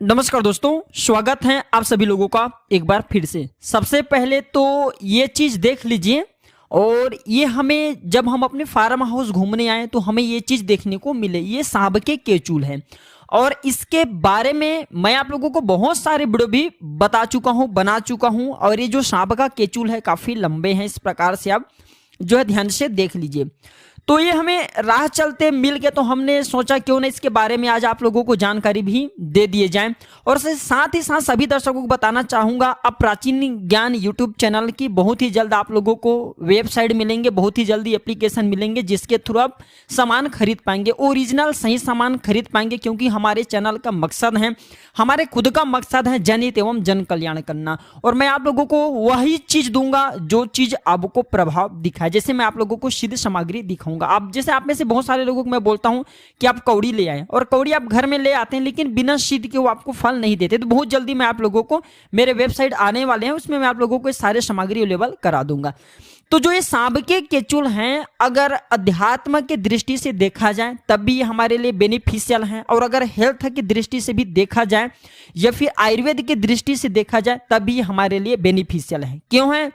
नमस्कार दोस्तों, स्वागत है आप सभी लोगों का एक बार फिर से। सबसे पहले तो ये चीज़ देख लीजिए, और ये हमें जब हम अपने फार्म हाउस घूमने आए तो हमें ये चीज़ देखने को मिले। ये सांप के केचुल है और इसके बारे में मैं आप लोगों को बहुत सारे वीडियो भी बता चुका हूँ, बना चुका हूँ। और ये जो सांप का केचुल है काफ़ी लंबे हैं, इस प्रकार से आप जो है ध्यान से देख लीजिए। तो ये हमें राह चलते मिल के, तो हमने सोचा क्यों ना इसके बारे में आज आप लोगों को जानकारी भी दे दिए जाएं। और साथ ही साथ सभी दर्शकों को बताना चाहूँगा, अब प्राचीन ज्ञान यूट्यूब चैनल की बहुत ही जल्द आप लोगों को वेबसाइट मिलेंगे, बहुत ही जल्दी एप्लीकेशन मिलेंगे जिसके थ्रू आप सामान खरीद पाएंगे, ओरिजिनल सही सामान खरीद पाएंगे। क्योंकि हमारे चैनल का मकसद है, हमारे खुद का मकसद है जनहित एवं जन कल्याण करना। और मैं आप लोगों को वही चीज़ दूंगा जो चीज़ आपको प्रभाव दिखाए। जैसे मैं आप लोगों को सिद्ध सामग्री दिखाऊंगा। आप जैसे आप में से बहुत सारे लोगों को मैं बोलता हूं कि आप कौड़ी ले आए, और कौड़ी आप घर में ले आते हैं लेकिन बिना सिद्ध के वो आपको फल नहीं देते। तो बहुत जल्दी मैं आप लोगों को, मेरे वेबसाइट आने वाले हैं, उसमें मैं आप लोगों को सारे सामग्री अवेलेबल करा दूंगा। तो जो ये सांप के केचुल हैं, अगर अध्यात्म की दृष्टि से देखा जाए तब भी ये हमारे लिए बेनिफिशियल हैं, और अगर हेल्थ की दृष्टि से भी देखा जाए या फिर आयुर्वेद की दृष्टि से देखा जाए तब भी ये हमारे लिए बेनिफिशियल है। क्यों है?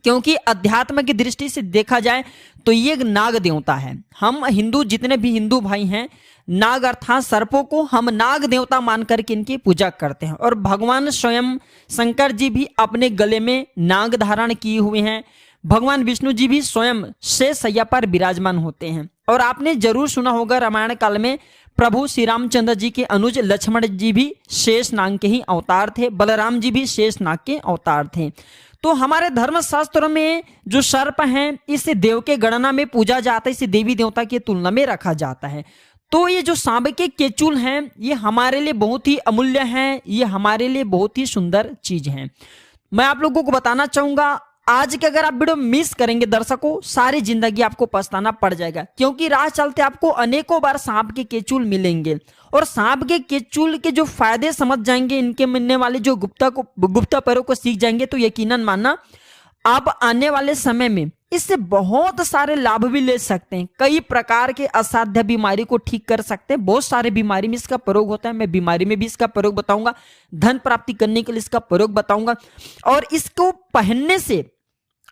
क्योंकि अध्यात्म की दृष्टि से देखा जाए तो ये एक नाग देवता है। हम हिंदू, जितने भी हिंदू भाई हैं, नाग अर्थात सर्पों को हम नाग देवता मान करके इनकी पूजा करते हैं। और भगवान स्वयं शंकर जी भी अपने गले में नाग धारण किए हुए हैं। भगवान विष्णु जी भी स्वयं शेष शैया पर विराजमान होते हैं। और आपने जरूर सुना होगा, रामायण काल में प्रभु श्री रामचंद्र जी के अनुज लक्ष्मण जी भी शेष नाग के ही अवतार थे, बलराम जी भी शेष नाग के अवतार थे। तो हमारे धर्म शास्त्रों में जो सर्प हैं, इसे देव के गणना में पूजा जाता है, इसे देवी देवता की तुलना में रखा जाता है। तो ये जो सांप के केचुल हैं, ये हमारे लिए बहुत ही अमूल्य हैं, ये हमारे लिए बहुत ही सुंदर चीज है। मैं आप लोगों को बताना चाहूंगा, आज के अगर आप वीडियो मिस करेंगे दर्शकों, सारी जिंदगी आपको पछताना पड़ जाएगा। क्योंकि राह चलते आपको अनेकों बार सांप के केचुल मिलेंगे, और सांप के केचुल के जो फायदे समझ जाएंगे, इनके मिलने वाले जो गुप्ता परों को सीख जाएंगे, तो यकीनन मानना आप आने वाले समय में इससे बहुत सारे लाभ भी ले सकते हैं। कई प्रकार के असाध्य बीमारी को ठीक कर सकते हैं। बहुत सारे बीमारी में इसका प्रयोग होता है, मैं बीमारी में भी इसका प्रयोग बताऊंगा, धन प्राप्ति करने के लिए इसका प्रयोग बताऊंगा, और इसको पहनने से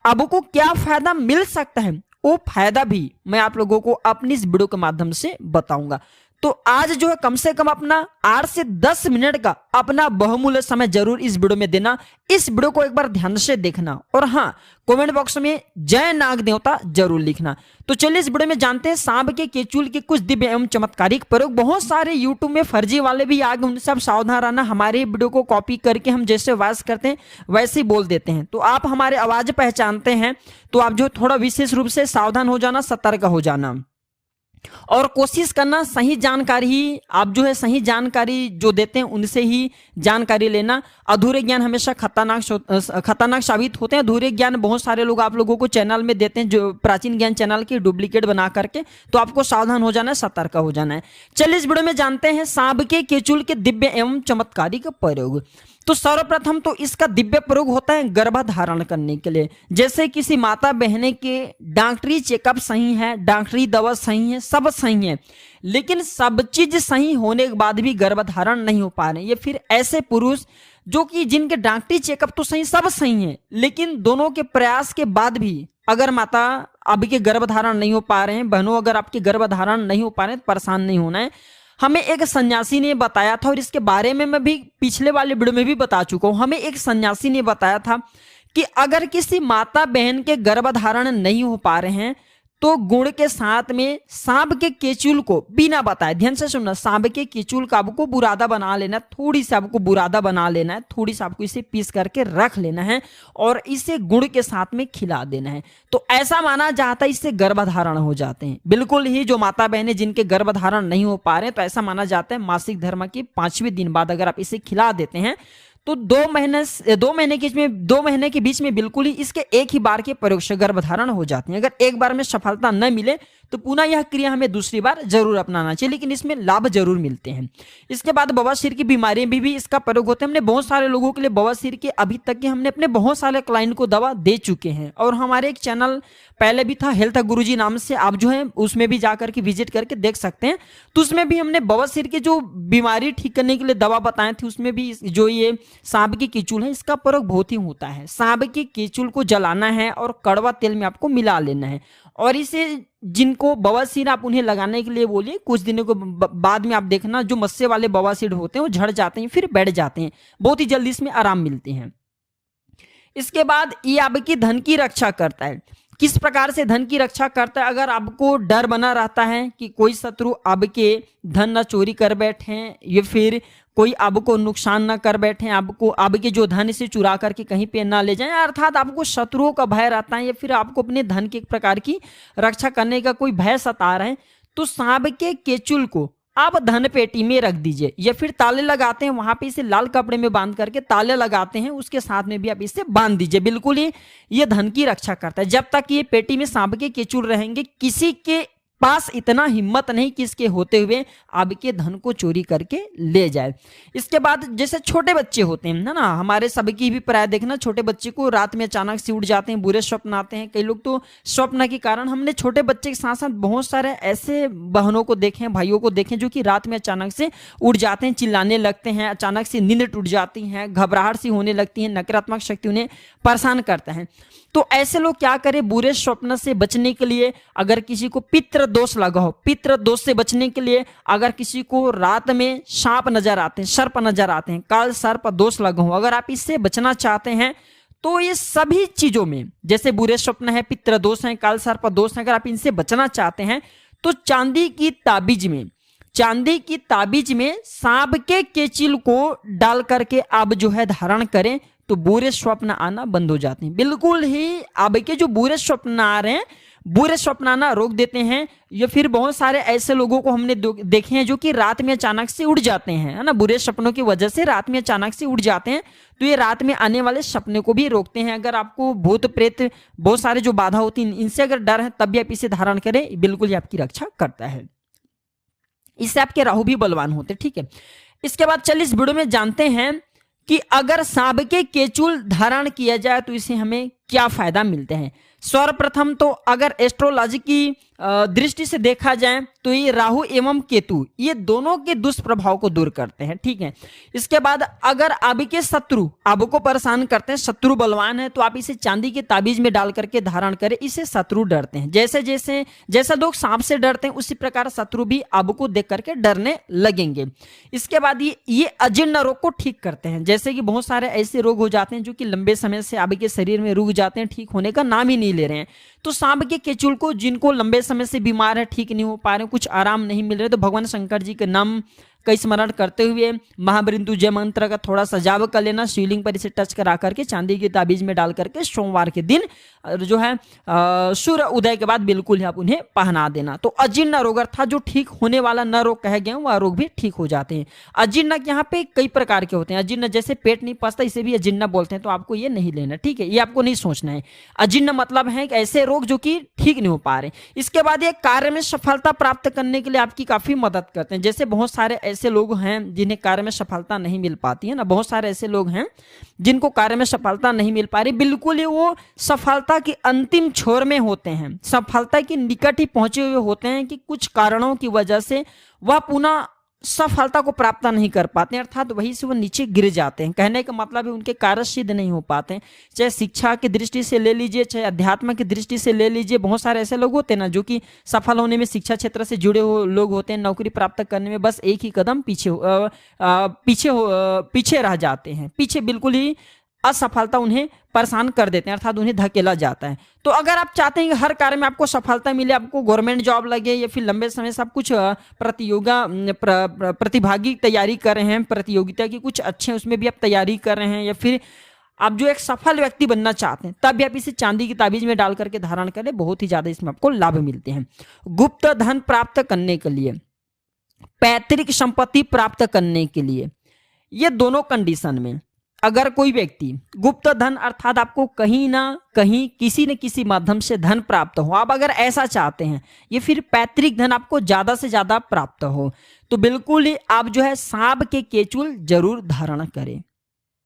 आपको क्या फायदा मिल सकता है वो फायदा भी मैं आप लोगों को अपनी इस वीडियो के माध्यम से बताऊंगा। तो आज जो है कम से कम अपना 8 से 10 मिनट का अपना बहुमूल्य समय जरूर इस वीडियो में देना। इस वीडियो को एक बार ध्यान से देखना, और हाँ, कमेंट बॉक्स में जय नाग देवता जरूर लिखना। तो चलिए इस वीडियो में जानते हैं सांप के केचुल के कुछ दिव्य एवं चमत्कारिक प्रयोग। बहुत सारे यूट्यूब में फर्जी वाले भी आगे, उनसे आप सावधान रहना। हमारे वीडियो को कॉपी करके हम जैसे वॉइस करते हैं वैसे ही बोल देते हैं। तो आप हमारे आवाज पहचानते हैं तो आप जो थोड़ा विशेष रूप से सावधान हो जाना, सतर्क हो जाना, और कोशिश करना सही जानकारी ही आप जो है सही जानकारी जो देते हैं उनसे ही जानकारी लेना। अधूरे ज्ञान हमेशा खतरनाक साबित होते हैं। अधूरे ज्ञान बहुत सारे लोग आप लोगों को चैनल में देते हैं, जो प्राचीन ज्ञान चैनल के डुप्लीकेट बना करके। तो आपको सावधान हो जाना है, सतर्क हो जाना है। चलिए इस वीडियो में जानते हैं सांप के केचुल के दिव्य एवं चमत्कारिक प्रयोग। तो सर्वप्रथम तो इसका दिव्य प्रयोग होता है गर्भधारण करने के लिए। जैसे किसी माता बहने के डॉक्टरी चेकअप सही है, डॉक्टरी दवा सही है, सब सही है, लेकिन सब चीज सही होने के बाद भी गर्भधारण नहीं हो पा रहे, ये फिर ऐसे पुरुष जो कि जिनके डॉक्टरी चेकअप तो सही, सब सही है, लेकिन दोनों के प्रयास के बाद भी अगर माता आपके गर्भधारण नहीं हो पा रहे हैं, बहनों अगर आपके गर्भधारण नहीं हो पा रहे हैं, तो परेशान नहीं होना है। हमें एक सन्यासी ने बताया था, और इसके बारे में मैं भी पिछले वाले वीडियो में भी बता चुका हूं। हमें एक सन्यासी ने बताया था कि अगर किसी माता बहन के गर्भधारण नहीं हो पा रहे हैं तो गुड़ के साथ में सांप के केचुल को बिना बताए, ध्यान से सुनना, सांप के केचुल का आपको बुरादा बना लेना है, थोड़ी सी आपको बुरादा बना लेना है, थोड़ी सी आपको इसे पीस करके रख लेना है और इसे गुड़ के साथ में खिला देना है। तो ऐसा माना जाता है इससे गर्भधारण हो जाते हैं। बिल्कुल ही जो माता बहनें जिनके गर्भधारण नहीं हो पा रहे हैं, तो ऐसा माना जाता है मासिक धर्म के 5वें दिन बाद अगर आप इसे खिला देते हैं तो 2 महीने के बीच में बिल्कुल ही इसके एक ही बार के प्रयोग से गर्भधारण हो जाते हैं। अगर एक बार में सफलता न मिले तो पुनः यह क्रिया हमें दूसरी बार जरूर अपनाना चाहिए, लेकिन इसमें लाभ जरूर मिलते हैं। इसके बाद बवासीर की बीमारी में भी इसका प्रयोग होता है। हमने बहुत सारे लोगों के लिए बवासीर के अभी तक के हमने अपने बहुत सारे क्लाइंट को दवा दे चुके हैं, और हमारे एक चैनल पहले भी था हेल्थ गुरुजी नाम से, आप जो है उसमें भी जाकर के विजिट करके देख सकते हैं। तो उसमें भी हमने बवासीर की जो बीमारी ठीक करने के लिए दवा बताए थे, उसमें भी जो ये सांप की कीचुल है इसका प्रयोग बहुत ही होता है। सांप की कीचुल को जलाना है और कड़वा तेल में आपको मिला लेना है, और इसे जिनको बवासीर आप उन्हें लगाने के लिए बोलिए, कुछ दिनों के बाद में आप देखना जो मस्से वाले बवासीर होते हैं वो झड़ जाते हैं, फिर बैठ जाते हैं, बहुत ही जल्दी इसमें आराम मिलते हैं। इसके बाद ये आपकी धन की रक्षा करता है। किस प्रकार से धन की रक्षा करता है? अगर आपको डर बना रहता है कि कोई शत्रु आपके धन न चोरी कर बैठे या फिर कोई आपको नुकसान ना कर बैठे, आपको आपके जो धन से चुरा करके कहीं पे ना ले जाएं, अर्थात आपको शत्रुओं का भय रहता है या फिर आपको अपने धन के एक प्रकार की रक्षा करने का कोई भय सता रहा है, तो सांप के केचुल को आप धन पेटी में रख दीजिए, या फिर ताले लगाते हैं वहां पे इसे लाल कपड़े में बांध करके ताले लगाते हैं, उसके साथ में भी आप इसे बांध दीजिए। बिल्कुल ये धन की रक्षा करता है। जब तक ये पेटी में सांप के केचुल रहेंगे, किसी के पास इतना हिम्मत नहीं कि इसके होते हुए आपके धन को चोरी करके ले जाए। इसके बाद जैसे छोटे बच्चे होते हैं ना, हमारे सबकी भी प्राय देखना, छोटे बच्चे को रात में अचानक से उठ जाते हैं, बुरे स्वप्न आते हैं। कई लोग तो स्वप्न के कारण, हमने छोटे बच्चे के साथ साथ बहुत सारे ऐसे बहनों को देखे, भाइयों को देखे जो कि रात में अचानक से उठ जाते हैं, चिल्लाने लगते हैं, अचानक से नींद टूट जाती है, घबराहट सी होने लगती है, नकारात्मक शक्ति उन्हें परेशान करता है। तो ऐसे लोग क्या करें? बुरे स्वप्न से बचने के लिए, अगर किसी को पितृ दोष लगा हो, पितृ दोष से बचने के लिए अगर किसी को रात में सांप नजर आते हैं, सर्प नजर आते हैं, काल सर्प दोष लगा हो, अगर आप इससे बचना चाहते हैं तो ये सभी चीजों में, जैसे बुरे स्वप्न है, पितृ दोष है, काल सर्प दोष है, अगर आप इनसे बचना चाहते हैं तो चांदी की ताबीज में सांप के केचिल को डाल करके आप जो है धारण करें, तो बुरे स्वप्न आना बंद हो जाते हैं। बिल्कुल ही आपके जो बुरे स्वप्न आ रहे हैं, बुरे स्वप्न आना रोक देते हैं। या फिर बहुत सारे ऐसे लोगों को हमने देखे हैं जो कि रात में अचानक से उड़ जाते हैं, है ना, बुरे सपनों की वजह से रात में अचानक से उड़ जाते हैं, तो ये रात में आने वाले सपने को भी रोकते हैं। अगर आपको भूत प्रेत बहुत सारे जो बाधा होती है इनसे अगर डर है, तब भी आप इसे धारण करें, बिल्कुल ये आपकी रक्षा करता है। इससे आपके राहु भी बलवान होते हैं। ठीक है, इसके बाद चलिए इस वीडियो में जानते हैं कि अगर सांप के केचुल धारण किया जाए तो इसे हमें क्या फायदा मिलते हैं। सर्वप्रथम तो अगर एस्ट्रोलॉजी की दृष्टि से देखा जाए तो ये राहु एवं केतु ये दोनों के दुष्प्रभाव को दूर करते हैं। ठीक है, इसके बाद अगर आपके शत्रु आपको परेशान करते हैं, शत्रु बलवान है, तो आप इसे चांदी के ताबीज में डाल करके धारण करें, इससे शत्रु डरते हैं। जैसे लोग सांप से डरते हैं, उसी प्रकार शत्रु भी आपको देख करके डरने लगेंगे। इसके बाद ये अजीर्ण रोग को ठीक करते हैं। जैसे कि बहुत सारे ऐसे रोग हो जाते हैं जो कि लंबे समय से आपके शरीर में रुक जाते हैं, ठीक होने का नाम ही नहीं ले रहे हैं, तो सांप के केचुल को, जिनको लंबे समय से बीमार है, ठीक नहीं हो पा रहे, कुछ आराम नहीं मिल रहे, तो भगवान शंकर जी के नाम का स्मरण करते हुए महामृत्युंजय मंत्र का थोड़ा सा जाप कर लेना, शिवलिंग पर इसे टच करा करके चांदी की ताबीज में डाल करके सोमवार के दिन जो है सूर्य उदय के बाद बिल्कुल ही आप उन्हें पहना देना। तो अजीर्ण रोग अर्थात जो ठीक होने वाला न रोग कहे गए वह रोग भी ठीक हो जाते हैं। अजीर्ण यहाँ पे कई प्रकार के होते हैं। अजीर्ण जैसे पेट नहीं पचता, इसे भी अजीर्ण बोलते हैं, तो आपको ये नहीं लेना। ठीक है, ये आपको नहीं सोचना है। अजीर्ण मतलब है कि ऐसे रोग जो कि ठीक नहीं हो पा रहे। इसके बाद ये कार्य में सफलता प्राप्त करने के लिए आपकी काफी मदद करते हैं। जैसे बहुत सारे ऐसे लोग हैं जिन्हें कार्य में सफलता नहीं मिल पाती है ना, बहुत सारे ऐसे लोग हैं जिनको कार्य में सफलता नहीं मिल पा रही, बिल्कुल ही वो सफलता की अंतिम छोर में होते हैं, सफलता के निकट ही पहुंचे हुए होते हैं कि कुछ कारणों की वजह से वह पुनः सफलता को प्राप्त नहीं कर पाते हैं, अर्थात वहीं से वो नीचे गिर जाते हैं। कहने का मतलब है उनके कार्य सिद्ध नहीं हो पाते हैं। चाहे शिक्षा की दृष्टि से ले लीजिए, चाहे अध्यात्म की दृष्टि से ले लीजिए, बहुत सारे ऐसे लोग होते हैं ना जो कि सफल होने में शिक्षा क्षेत्र से जुड़े हुए लोग होते हैं, नौकरी प्राप्त करने में बस एक ही कदम पीछे रह जाते हैं, पीछे बिल्कुल ही असफलता उन्हें परेशान कर देते हैं, अर्थात उन्हें धकेला जाता है। तो अगर आप चाहते हैं कि हर कार्य में आपको सफलता मिले, आपको गवर्नमेंट जॉब लगे या फिर लंबे समय से आप कुछ प्रतिभागी तैयारी कर रहे हैं, प्रतियोगिता की कुछ अच्छे उसमें भी आप तैयारी कर रहे हैं, या फिर आप जो एक सफल व्यक्ति बनना चाहते हैं, तब भी आप इसे चांदी की ताबीज में डाल करके धारण करें, बहुत ही ज्यादा इसमें आपको लाभ मिलते हैं। गुप्त धन प्राप्त करने के लिए, पैतृक संपत्ति प्राप्त करने के लिए, ये दोनों कंडीशन में अगर कोई व्यक्ति गुप्त धन अर्थात आपको कहीं ना कहीं किसी न किसी माध्यम से धन प्राप्त हो, आप अगर ऐसा चाहते हैं, ये फिर पैतृक धन आपको ज्यादा से ज्यादा प्राप्त हो, तो बिल्कुल ही आप जो है सांप के केचुल जरूर धारण करें।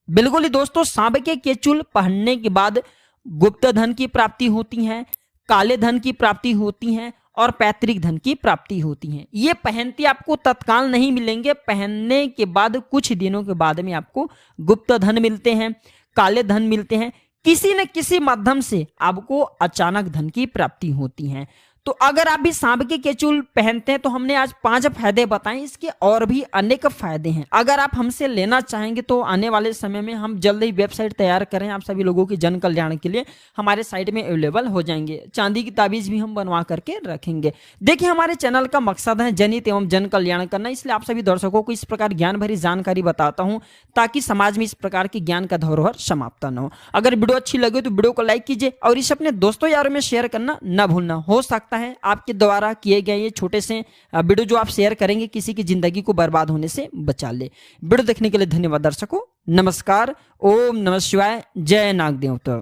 बिल्कुल ही दोस्तों, सांप के केचुल पहनने के बाद गुप्त धन की प्राप्ति होती है, काले धन की प्राप्ति होती है और पैतृक धन की प्राप्ति होती है। ये पहनते आपको तत्काल नहीं मिलेंगे, पहनने के बाद कुछ दिनों के बाद में आपको गुप्त धन मिलते हैं, काले धन मिलते हैं, किसी न किसी माध्यम से आपको अचानक धन की प्राप्ति होती है। तो अगर आप भी सांप के केचुल पहनते हैं तो हमने आज 5 फायदे बताए, इसके और भी अनेक फायदे हैं। अगर आप हमसे लेना चाहेंगे तो आने वाले समय में हम जल्द ही वेबसाइट तैयार करें, आप सभी लोगों के जन कल्याण के लिए हमारे साइट में अवेलेबल हो जाएंगे। चांदी की ताबीज भी हम बनवा करके रखेंगे। देखिए, हमारे चैनल का मकसद है जनहित एवं जन कल्याण करना, इसलिए आप सभी दर्शकों को इस प्रकार ज्ञान भरी जानकारी बताता हूँ ताकि समाज में इस प्रकार की ज्ञान का धरोहर समाप्त न हो। अगर वीडियो अच्छी लगे तो वीडियो को लाइक कीजिए और इसे अपने दोस्तों यारों में शेयर करना न भूलना। हो सकता है आपके द्वारा किए गए ये छोटे से वीडियो जो आप शेयर करेंगे किसी की जिंदगी को बर्बाद होने से बचा ले। वीडियो देखने के लिए धन्यवाद दर्शकों। नमस्कार। ओम नमः शिवाय। जय नाग देवता।